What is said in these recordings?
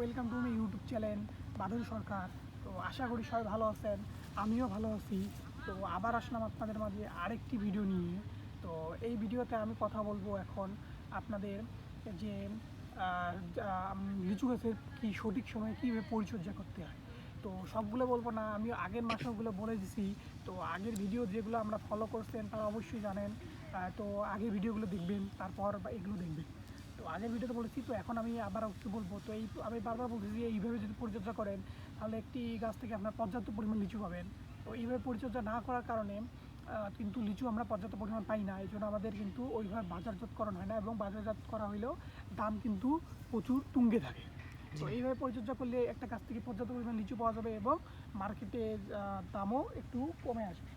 Welcome to my YouTube channel Badal Sarkar. তো আশা করি সবাই ভালো আছেন, আমিও ভালো আছি। তো আবার আসলাম আপনাদের মাঝে আরেকটি ভিডিও নিয়ে। তো এই ভিডিওতে আমি কথা বলবো এখন আপনাদের যে লিচু গাছের কি সঠিক সময়ে কীভাবে পরিচর্যা করতে হয়। তো সবগুলো বলবো না, আমি আগের মাসেগুলো বলে দিছি। তো আগের ভিডিও যেগুলো আমরা ফলো করছেন তারা অবশ্যই জানেন। তো আগের ভিডিওগুলো দেখবেন, তারপর এগুলো দেখবেন। তো আগের ভিডিওতে বলেছি, তো এখন আমি আবার একটু বলবো। তো আমি বারবার বলতেছি যে এইভাবে যদি পরিচর্যা করেন তাহলে একটি গাছ থেকে আপনার পর্যাপ্ত পরিমাণ লিচু পাবেন। তো এইভাবে পরিচর্যা না করার কারণে কিন্তু লিচু আমরা পর্যাপ্ত পরিমাণ পাই না। এই জন্য আমাদের কিন্তু ওইভাবে বাজারজাতকরণ হয় না, এবং বাজারজাত করা হলেও দাম কিন্তু প্রচুর তুঙ্গে থাকে। তো এইভাবে পরিচর্যা করলে একটা গাছ থেকে পর্যাপ্ত পরিমাণ লিচু পাওয়া যাবে এবং মার্কেটে দামও একটু কমে আসবে।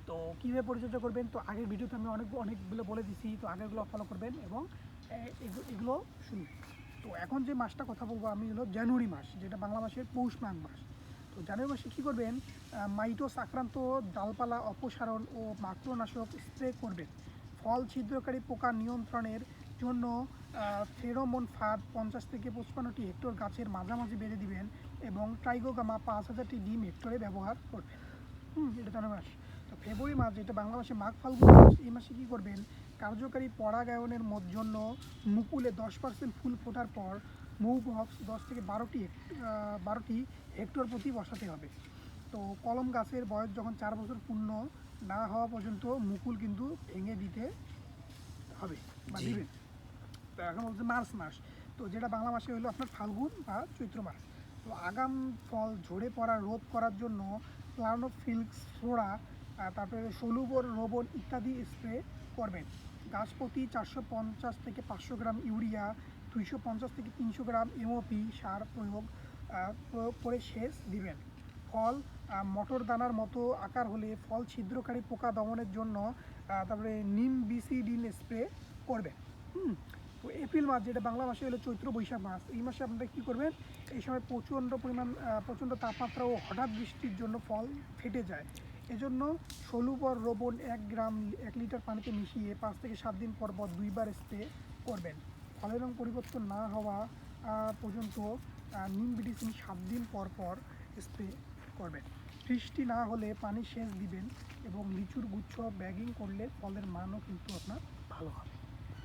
তো কীভাবে পরিচর্যা করবেন, তো আগের ভিডিওতে আমি অনেকগুলো বলে দিছি। তো আগেরগুলো ফলো করবেন এবং এগুলো শুনবেন। তো এখন যে মাসটা কথা বলবো আমি হলো জানুয়ারি মাস, যেটা বাংলা মাসের পৌষ মাঘ মাস। তো জানুয়ারি মাসে কী করবেন, মাইটোস আক্রান্ত ডালপালা অপসারণ ও মাকড়নাশক স্প্রে করবেন। ফল ছিদ্রকারী পোকা নিয়ন্ত্রণের জন্য ফেরোমন ফাঁদ 50 থেকে 55টি হেক্টর গাছের মাঝামাঝি বেঁধে দিবেন এবং ট্রাইকোগ্রামা 5000টি ডিম হেক্টরে ব্যবহার করবেন। এটা জানুয়ারি মাস। তো ফেব্রুয়ারি মাস, যেটা বাংলা মাসে মাঘ ফাল্গুন মাস, এই মাসে কী করবেন, কার্যকারী পরাগায়নের জন্য মুকুলে 10% ফুল ফোটার পর মৌ বক্স 10 থেকে 12টি হেক্টর প্রতি বসাতে হবে। তো কলম গাছের বয়স যখন 4 বছর পূর্ণ না হওয়া পর্যন্ত মুকুল কিন্তু ভেঙে দিতে হবে বা দিবেন। তো এখন বলছে মার্চ মাস, তো যেটা বাংলা মাসে হলো আপনার ফাল্গুন বা চৈত্র মাস। তো আগাম ফল ঝরে পড়া রোধ করার জন্য প্লানোফিল্ক্স ফ্লোরা, তারপরে সলুবর রোবন ইত্যাদি স্প্রে করবেন। গাছ প্রতি 450 থেকে 500 গ্রাম ইউরিয়া, 250 থেকে 300 গ্রাম এমওপি সার প্রয়োগ করে সেচ দিবেন। ফল মটর দানার মতো আকার হলে ফল ছিদ্রকারী পোকা দমনের জন্য তারপরে নিম বিসিডিন স্প্রে করবেন। তো এপ্রিল মাস, যেটা বাংলা মাসে হলো চৈত্র বৈশাখ মাস, এই মাসে আপনারা কী করবেন, এই সময় প্রচণ্ড তাপমাত্রা ও হঠাৎ বৃষ্টির জন্য ফল ফেটে যায়। এজন্য সলুবর রোবন 1 লিটার পানিতে মিশিয়ে 5 থেকে 7 দিন পর 2বার স্প্রে করবেন। ফলের রং পরিবর্তন না হওয়া পর্যন্ত নিম মেডিসিন 7 দিন পর স্প্রে করবেন। বৃষ্টি না হলে পানি সেচ দিবেন এবং লিচুর গুচ্ছ ব্যাগিং করলে ফলের মানও কিন্তু আপনার ভালো হবে।